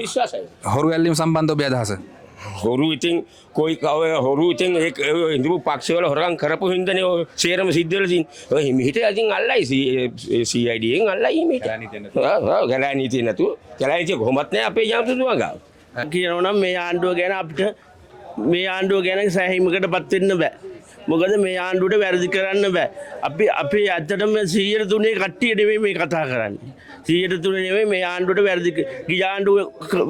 විශ්වාසයි. හොරු ඇල්ලීම සම්බන්ධව ඔබේ අදහස? හොරු ඉතින් කොයි කව හොරු ඉතින් ඒ ඉඳපු පක්ෂවල හොරකම් කරපු හින්දානේ ඔය සේරම සිද්ධ වෙලා තියෙන්නේ. ඔය හිමිහිට ඉතින් අල්ලයි CID එකෙන් අල්ලයි හිමිහිට. ගලණීතිය නැතුව. ගලණීතිය කොහොමත් නැහැ අපේ ජනතුතුමා ගාව. කියනවනම් මේ ආණ්ඩුව ගැන අපිට මේ ආණ්ඩුව ගැන සෑහීමකටපත් වෙන්න බෑ. මොකද මේ ආණ්ඩුවට වැරදි කරන්න බෑ. අපි ඇත්තටම 103 කට්ටිය නෙමෙයි මේ කතා කරන්නේ. 103 නෙමෙයි මේ ආණ්ඩුවට වැරදි ගිය ආණ්ඩුව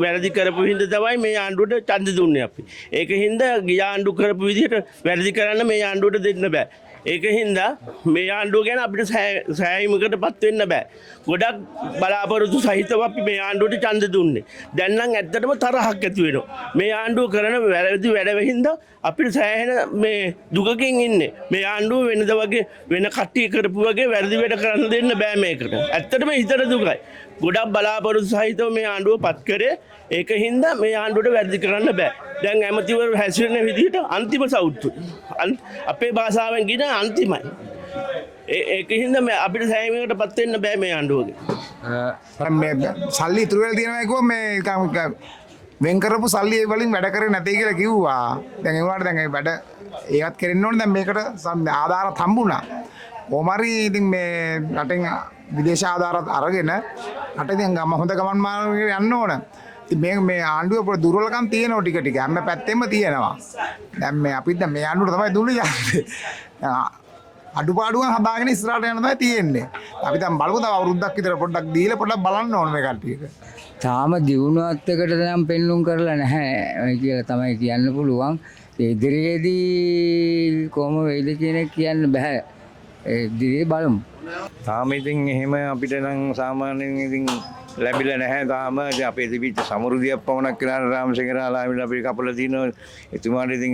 වැරදි කරපු හින්දා තමයි මේ ආණ්ඩුවට ඡන්ද දුන්නේ අපි. ඒක හින්දා ගිය ආණ්ඩුව කරපු විදිහට වැරදි කරන්න මේ ආණ්ඩුවට දෙන්න බෑ. ඒක හින්දා මේ ආණ්ඩුව ගැන අපිට සෑහීමකටපත් වෙන්න බෑ. ගොඩක් බලාපොරොත්තු සහිතව අපි මේ ආණ්ඩුවට ඡන්ද දුන්නේ. දැන් නම් ඇත්තටම තරහක් ඇති වෙනවා. මේ ආණ්ඩුව කරන වැරදි වැඩ වෙහින්දා අපිට සෑහෙන මේ දුකකින් ඉන්නේ. මේ ආණ්ඩුව වෙනද වගේ වෙන කට්ටිය කරපු වගේ වැරදි වැඩ කරන්න දෙන්න බෑ මේකට. ඇත්තටම හිතට දුකයි. ගොඩක් බලාපොරොත්තු සහිතව මේ ආණ්ඩුව පත් කරේ. ඒක හින්දා මේ ආණ්ඩුවට වැරදි කරන්න බෑ. දැන් ඇමතිවරු හැසිරෙන විදිහට අන්තිම සවුත්තු. අපේ භාෂාවෙන් කියන අන්තිමයි. ඒක හින්දා අපිට සෑහීමකටපත් වෙන්න බෑ මේ ආණ්ඩුවගේ. මේ සල්ලි ඉතුරු වෙලා තියෙනවා කිව්වා මේ වෙන් කරපු සල්ලි වලින් වැඩ කරේ නැtei කියලා කිව්වා. දැන් ඒවට දැන් ඒ වැඩ ඒවත් කරෙන්න ඕනේ. දැන් මේකට ආධාරත් හම්බුණා. කොහොමරි ඉතින් මේ රටෙන් විදේශ ආධාරත් අරගෙන රට ඉතින් හොඳ ගමන් මාර්ගයකට යන්න ඕන. ඉතින් මේ ආණ්ඩුවේ පොඩි දුර්වලකම් තියෙනවා ටික ටික. හැම පැත්තෙම තියෙනවා. දැන් මේ අපිත් දැන් මේ ආණ්ඩුවට තමයි දුන්නේ යන්නේ. අඩුපාඩුවන් හදාගෙන ඉස්සරහට යන තමයි තියෙන්නේ. අපි දැන් බලමු තව අවුරුද්දක් විතර පොඩ්ඩක් දීලා පොඩ්ඩක් බලන්න ඕන මේ කට්ටියට. තාම දියුණුවත් එකට නම් පෙන්නුම් කරලා නැහැ කියලා තමයි කියන්න පුළුවන්. ඒ ඉදිරියේදී කොහොම වෙයිද කියන එක කියන්න බෑ. ඒ ඉදිරියේ බලමු. තාම ඉතින් එහෙම අපිට නම් සාමාන්‍යයෙන් ඉතින් ලැබිලා නැහැ තාම. ඉතින් අපේ තිබිච්ච සමෘද්ධියක් පවණක් කියලා රාමසේකරලා අපිට කපලා තිනවා. එතුමාට ඉතින්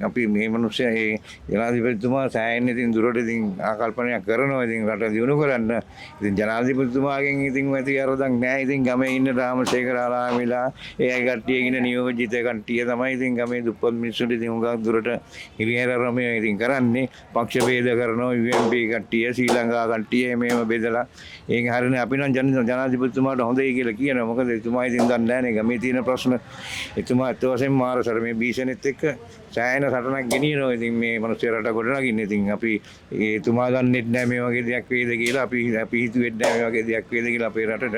අපි මේ මිනිස්සු ඒ ජනාධිපතිතුමා සෑහෙන ඉතින් දුරට ඉතින් ආකල්පනයක් කරනවා ඉතින් රට දියුණු කරන්න. ඉතින් ජනාධිපතිතුමාගෙන් ඉතින් ඇති අරදක් නැහැ. ඉතින් ගමේ ඉන්න රාමසේකරලා මිලා ඒ කට්ටියගෙන නියෝජිත කට්ටිය තමයි ඉතින් ගමේ දුප්පත් මිනිස්සුන්ට ඉතින් උගක් දුරට හිරිහැරරම ඉතින් කරන්නේ. පක්ෂ ભેද කරනවා UMP කට්ටිය ශ්‍රී ලංකා කට්ටිය මේව බෙදලා. ඒක හරිනේ අපි නම් ජනාධිපතිතුමාට හොඳයි කියලා කියනවා. මොකද එතුමා ඉතින් දන්නේ නැහැ නේ ගමේ තියෙන ප්‍රශ්න. එතුමා අත් වශයෙන්ම මාරසර මේ භීෂණෙත් එක්ක සෑහෙන සටනක් ගෙනියනවා. ඉතින් මේ මිනිස්සු රට ගොඩනගින්නේ. ඉතින් අපි එතුමා දන්නේ නැහැ මේ වගේ දෙයක් වේද කියලා. අපි හිතුවේ නැහැ මේ වගේ දෙයක් වේද කියලා අපේ රටට.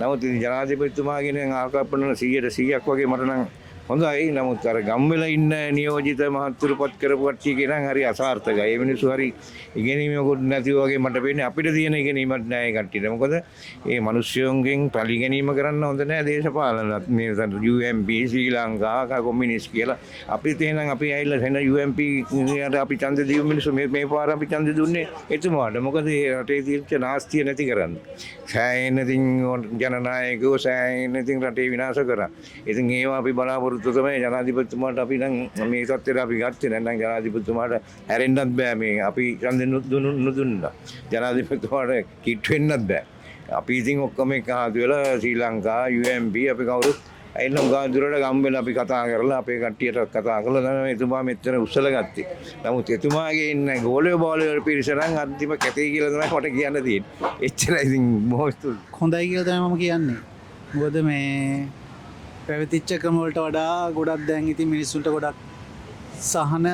නමුත් ඉතින් ජනාධිපතිතුමාගෙන ආකල්පන 100%ක් වගේ මට නම් හොඳයි. නමුත් අර ගම්වල ඉන්න නියෝජිත මහත්තුරුපත් කරපු කට්ටිය නම් හරි අසාර්ථකයි. ඒ මිනිස්සු හරි ඉගෙනීමකුත් නැතිව වගේ මට පේන්නේ. අපිට තියෙන ඉගෙනීමක් නැහැ ඒ කට්ටියට. මොකද මේ මිනිස්සුන්ගෙන් පරිගැනීම කරන්න හොඳ නැහැ දේශපාලනත්. මේ UMP ශ්‍රී ලංකා කොමියුනිස්ට් කියලා අපිත් එහෙනම් අපි ඇවිල්ලා එන UMP ට අපි ඡන්ද දීපු මිනිස්සු මේ පාර අපි ඡන්ද දුන්නේ එතුමාට. මොකද මේ රටේ තියෙන නාස්තිය නැති කරන්න. සෑහෙන ඉතින් ජනනායකව සෑහෙන ඉතින් රටේ විනාශ කරා. ඉතින් ඒවා අපි බලාපොරොත්තු තමයි ජනාධිපතිතුමාට අපි නම් මේ තත්ත්වයට අපි ගත්තේ නැත්නම් ජනාධිපතිතුමාට හැරෙන්නත් බෑ. මේ අපි ඡන්ද නුදුන්නා ජනාධිපතිතුමාට කිට් වෙන්නත් බෑ. අපි ඉතින් ඔක්කොම එකහතු වෙලා ශ්‍රී ලංකා UMP අපි කවුරුත් ඇයිනම් ගාදුරට ගම් වෙලා අපි කතා කරලා අපේ කට්ටියට කතා කරලා තමයි එතුමා මෙතන උස්සලා ගත්තේ. නමුත් එතුමාගේ ඉන්න ගෝලයේ බෝලයේ පිරිස නම් අන්තිම කැතේ කියලා තමයි මට කියන්න තියෙන්නේ. එච්චරයි ඉතින් මොහොස්තු හොඳයි කියලා තමයි මම කියන්නේ. මොකද මේ පැවතිච්ච ක්‍රම වලට වඩා ගොඩක් දැන් ඉතින් මිනිස්සුන්ට ගොඩක් සහන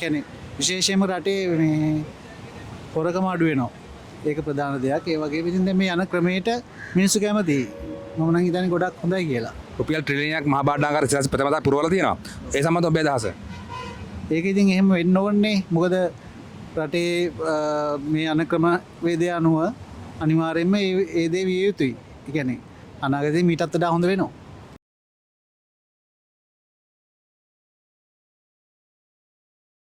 කියන්නේ විශේෂයෙන්ම රටේ මේ හොරකම අඩු වෙනවා. ඒක ප්‍රධාන දෙයක්. ඒ වගේම ඉතින් දැන් මේ යන ක්‍රමයට මිනිස්සු කැමතියි. මම නම් හිතන්නේ ගොඩක් හොඳයි කියලා. රුපියල් ට්‍රිලියනයක් මහා බාණ්ඩාගාර සිරස් ප්‍රථමතා පුරවලා තියෙනවා. ඒ සම්බන්ධව ඔබේ අදහස? ඒක ඉතින් එහෙම වෙන්න ඕනේ. මොකද රටේ මේ යන ක්‍රම වේදය අනුව අනිවාර්යයෙන්ම ඒ දේ විය යුතුයි. ඒ කියන්නේ අනාගතේ මීටත් වඩා හොඳ වෙනවා.